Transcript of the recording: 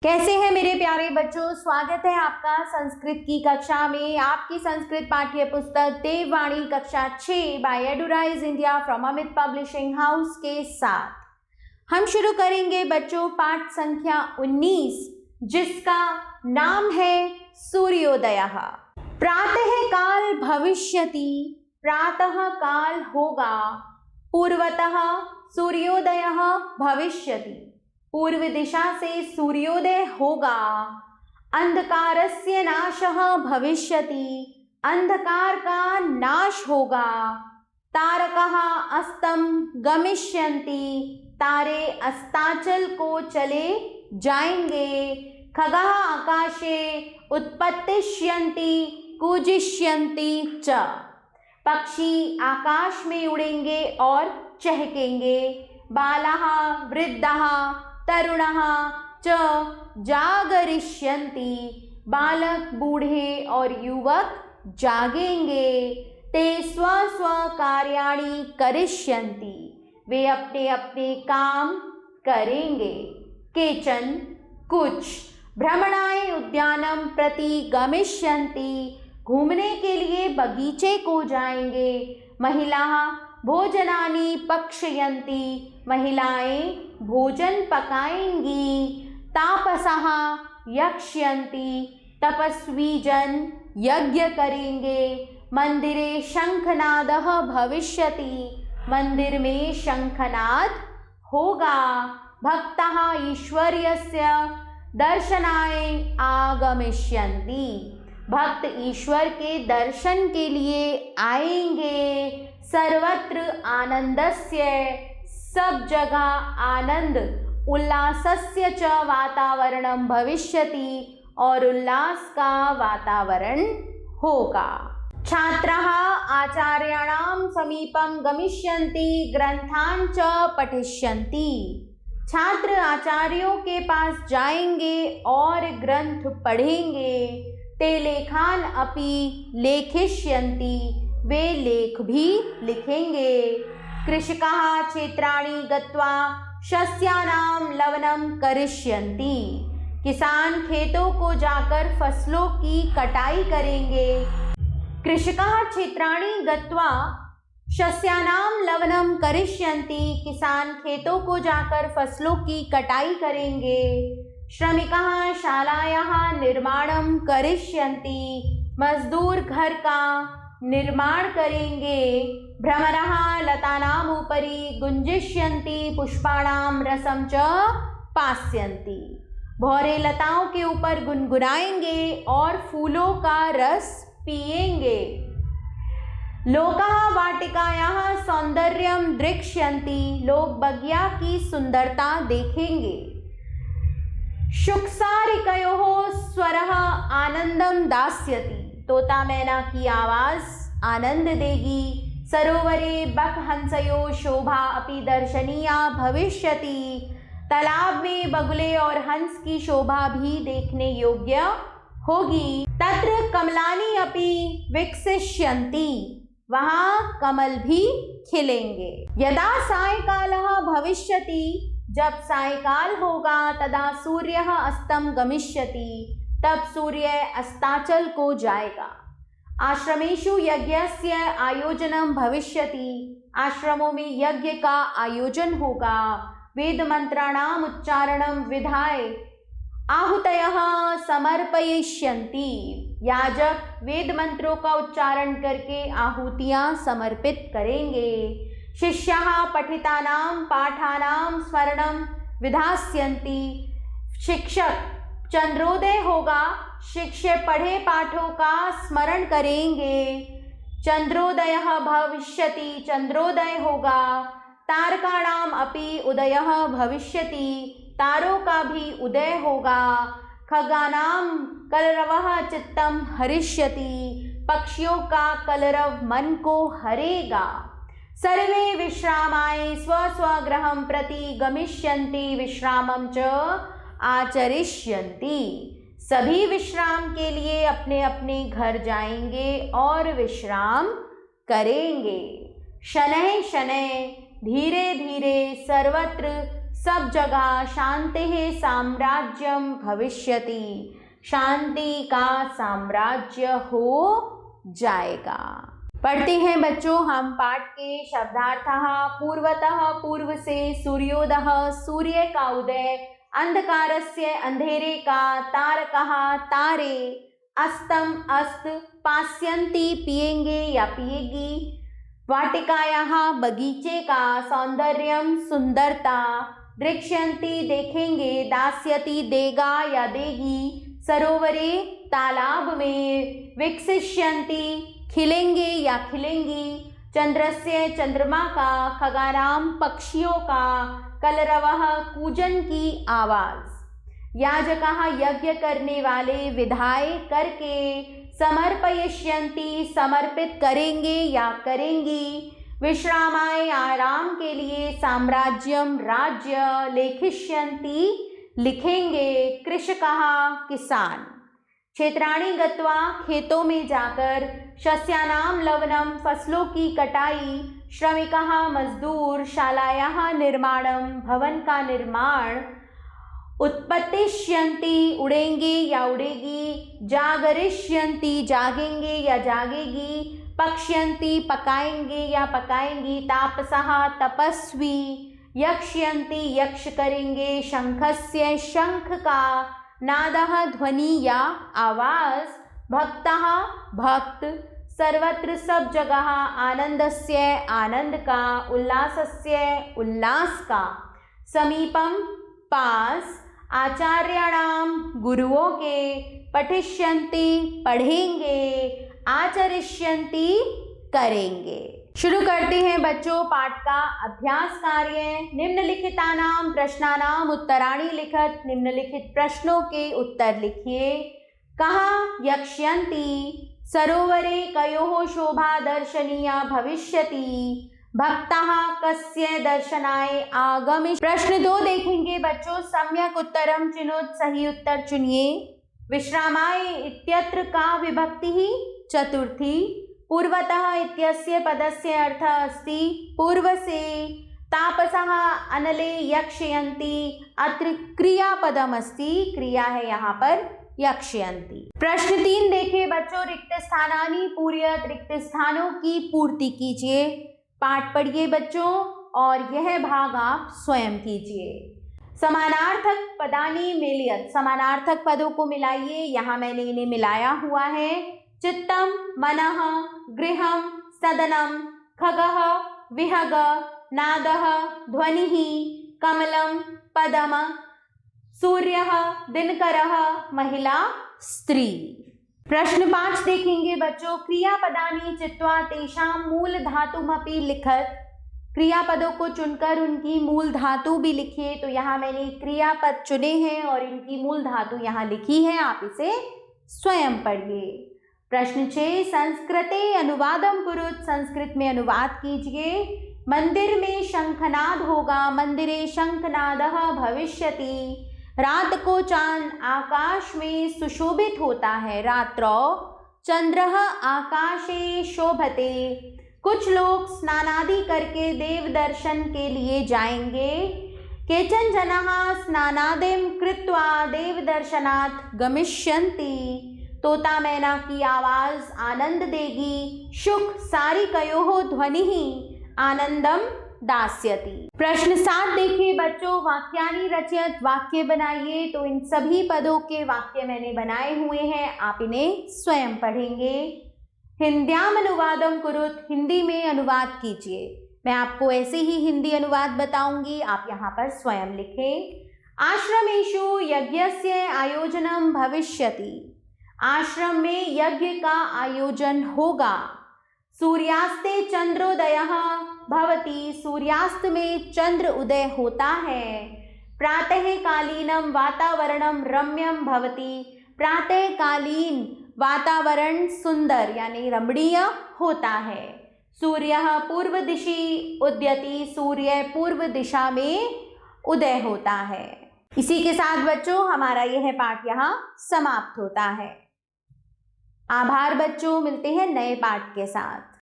कैसे हैं मेरे प्यारे बच्चों। स्वागत है आपका संस्कृत की कक्षा में। आपकी संस्कृत पाठ्य पुस्तक देववाणी कक्षा 6 by Eduraise India from Amit publishing house के साथ हम शुरू करेंगे बच्चों पाठ संख्या 19, जिसका नाम है सूर्योदय। प्रातः काल भविष्यति, प्रातः काल होगा। पूर्वतः सूर्योदय भविष्यति, पूर्व दिशा से सूर्योदय होगा। अंधकारस्य नाशः भविष्यति, अंधकार का नाश होगा। तारकः अस्तं गमिष्यन्ति, तारे अस्ताचल को चले जाएंगे। खगः आकाशे उत्पत्तिष्यन्ति कूजिष्यन्ति च, पक्षी आकाश में उड़ेंगे और चहकेंगे। बालः वृद्धः तरुणः च जागरिष्यन्ति, बालक बूढ़े और युवक जागेंगे। ते स्व स्व कार्याणि करिष्यन्ति, वे अपने अपने काम करेंगे। केचन कुछ भ्रमणाय उद्यानं प्रति गमिष्यन्ति, घूमने के लिए बगीचे को जाएंगे। महिलाः भोजनानि पक्षयन्ति, महिलाएं भोजन पकाएंगी। तापसः यक्ष्यन्ति, तपस्वी जन यज्ञ करेंगे। मंदिरे शंखनादः भविष्यति, मंदिर में शंखनाद होगा। भक्तः ईश्वर्यस्य दर्शनाय आगमिष्यन्ति, भक्त ईश्वर के दर्शन के लिए आएंगे। सर्वत्र आनंदस्य, सब जगह आनंद। उल्लासस्य च वातावरणं भविष्यति, और उल्लास का वातावरण होगा। छात्राः आचार्याणां समीपं गमिष्यन्ति, ग्रंथान् च पठिष्यन्ति, छात्र आचार्यों के पास जाएंगे और ग्रंथ पढ़ेंगे। ते लेखान अपि लेखिष्यन्ति, वे लेख भी लिखेंगे। कृषकाः क्षेत्राणि गत्वा शस्यानां लवनं करिष्यन्ति, किसान खेतों को जाकर फसलों की कटाई करेंगे। कृषकाः क्षेत्राणि गत्वा शस्यानां लवनं करिष्यन्ति, किसान खेतों को जाकर फसलों की कटाई करेंगे। श्रमिकाः शालायाः निर्माणं करिष्यन्ति, मजदूर घर का निर्माण करेंगे। भ्रमरः लतानाम् उपरि गुंजिष्यन्ति, पुष्पाणां रसं च पास्यन्ति, भौरे लताओं के ऊपर गुनगुनाएंगे और फूलों का रस पिएंगे। लोकाः वाटिकायाः सौंदर्यं दृक्ष्यन्ति, लोग बगिया की सुंदरता देखेंगे। शुकसारिकयोः स्वरः आनंदं दास्यति, तोता मैना की आवाज आनंद देगी। सरोवरे बकहंसयो शोभा अपि दर्शनीया भविष्यति, तालाब में बगुले और हंस की शोभा भी देखने योग्य होगी। तत्र कमलानि अपि विकसिष्यन्ति, वहाँ कमल भी खिलेंगे। यदा सायंकालः भविष्यति, जब सायंकाल होगा। तदा सूर्यः अस्तं गमिष्यति, तब सूर्य अस्ताचल को जाएगा। आश्रमेषु यज्ञस्य आयोजनं भविष्यति, आश्रमों में यज्ञ का आयोजन होगा। वेद मंत्राणाम उच्चारणं विधाय आहुतयः समर्पयिष्यन्ति, याजक वेद मंत्रों का उच्चारण करके आहुतियां समर्पित करेंगे। शिष्याः पठितानां पाठानां स्मरणं विधास्यन्ति, शिक्षक चंद्रोदय होगा, शिक्षक पढ़े पाठों का स्मरण करेंगे। चंद्रोदयः भविष्यति, चंद्रोदय होगा। तारकाणाम अपि उदयः भविष्यति, तारों का भी उदय होगा। खगानां कलरवः चित्तं हरिष्यति, पक्षियों का कलरव मन को हरेगा। सर्वे विश्रामाय स्व स्वगृहं प्रति गमिष्यन्ति, विश्रामं च आचरिष्यन्ति, सभी विश्राम के लिए अपने अपने घर जाएंगे और विश्राम करेंगे। शनैः शनैः धीरे धीरे सर्वत्र सब जगह शांतिः साम्राज्यम भविष्यति, शांति का साम्राज्य हो जाएगा। पढ़ते हैं बच्चों हम पाठ के शब्दार्थः। पूर्वतः पूर्व से, सूर्योदय सूर्य का उदय, अंधकारस्य अंधेरे का, तारकः तारे, अस्तम अस्त, पास्यन्ति पिएंगे या पिएगी, वाटिकायाः बगीचे का, सौंदर्यम सुंदरता, दृक्ष्यन्ति देखेंगे, दास्यति देगा या देगी, सरोवरे तालाब में, विकसिष्यन्ति खिलेंगे या खिलेंगी, चंद्रस्य चंद्रमा का, खगानाम पक्षियों का, कलरवः कूजन की आवाज, याजकः यज्ञ करने वाले, विधाय करके, समर्पयिष्यन्ति समर्पित करेंगे या करेंगी, विश्रामाय आराम के लिए, साम्राज्यम राज्य, लेखिष्यन्ति लिखेंगे, कृषकः किसान, क्षेत्राणि गत्वा खेतों में जाकर, शस्यानाम लवनम फसलों की कटाई, श्रमिकः मजदूर, शालायाः निर्माणम भवन का निर्माण, उत्पत्तिष्यन्ति उड़ेंगे या उड़ेगी, जागरिष्यन्ति जागेंगे या जागेगी, पक्ष्यन्ति पकाएंगे या पकाएंगी, तापसः तपस्वी, यक्ष्यन्ति यक्ष करेंगे, शंखस्य शंख का, नादः ध्वनि या आवाज, भक्तः भक्त, सर्वत्र सब जगह, आनंदस्य आनंद का, उल्लासस्य उल्लास का, समीपम पास, आचार्याणाम गुरुओं के, पठिष्यन्ति पढ़ेंगे, आचरिष्यन्ति करेंगे। शुरू करते हैं बच्चों पाठ का अभ्यास कार्य। निम्नलिखितानां प्रश्नानां उत्तराणि लिखत, निम्नलिखित प्रश्नों के उत्तर लिखिए। कहाँ यक्ष्यन्ति, सरोवरे कयोः शोभा दर्शनीया भविष्यति, भक्तः कस्य दर्शनाय आगमिष्यन्ति। प्रश्न 2 देखेंगे बच्चों, सम्यक उत्तरम चुनोत, सही उत्तर चुनिए। विश्रामाय इत्यत्र का विभक्ति चतुर्थी, पूर्वतः इत्यस्य पदस्य अर्थः अस्ति पूर्व से, तापसः अनले यक्ष्यन्ति, अत्र क्रियापदम अस्ति, क्रिया है यहाँ पर यक्ष्यन्ति। प्रश्न 3 देखिए बच्चों, रिक्त स्थानानि पूरयत, रिक्त स्थानों की पूर्ति कीजिए। पाठ पढ़िए बच्चों और यह भाग आप स्वयं कीजिए। समानार्थक पदानि मिलयत, समानार्थक पदों को मिलाइए। यहाँ मैंने इन्हें मिलाया हुआ है। चित्तम, मनः, गृहम, सदनम, खगः, विहग, नादः, ध्वनिः, कमलम, पदम, सूर्यः, दिनकरः, महिला, स्त्री। प्रश्न 5 देखेंगे बच्चों, क्रियापदानि चित्वा तेषां मूल धातुमपि लिखत, क्रियापदों को चुनकर उनकी मूल धातु भी लिखिए। तो यहाँ मैंने क्रियापद चुने हैं और इनकी मूल धातु यहाँ लिखी है, आप इसे स्वयं पढ़िए। प्रश्न 6, संस्कृते अनुवादम कुरुत, संस्कृत में अनुवाद कीजिए। मंदिर में शंखनाद होगा, मंदिरे शंखनादः भविष्यति। रात को चांद आकाश में सुशोभित होता है, रात्रौ चंद्रः आकाशे शोभते। कुछ लोग स्नानादि करके देव दर्शन के लिए जाएंगे। केचन जनाः स्नानादिं कृत्वा देव दर्शनात् गमिष्यन्ति। तोता मैना की आवाज आनंद देगी। शुक सारिकयोः ध्वनिः आनंदम दास्यति। प्रश्न 7 देखिए बच्चों, वाक्यानि रचयत, वाक्य बनाइए। तो इन सभी पदों के वाक्य मैंने बनाए हुए हैं, आप इन्हें स्वयं पढ़ेंगे। हिंद्याम अनुवादम कुरुत, हिंदी में अनुवाद कीजिए। मैं आपको ऐसे ही हिंदी अनुवाद बताऊंगी, आप यहाँ पर स्वयं लिखें। आश्रमेषु यज्ञस्य आयोजनम भविष्यति, आश्रम में यज्ञ का आयोजन होगा। सूर्यास्ते चंद्रोदयः भवति, सूर्यास्त में चंद्र उदय होता है। प्रातःकालीनम वातावरणम रम्यम भवति, प्रातःकालीन वातावरण सुंदर यानी रमणीय होता है। सूर्यः पूर्व दिशि उदयति, सूर्य पूर्व दिशा में उदय होता है। इसी के साथ बच्चों हमारा यह पाठ यहाँ समाप्त होता है। आभार बच्चों, मिलते हैं नए पाठ के साथ।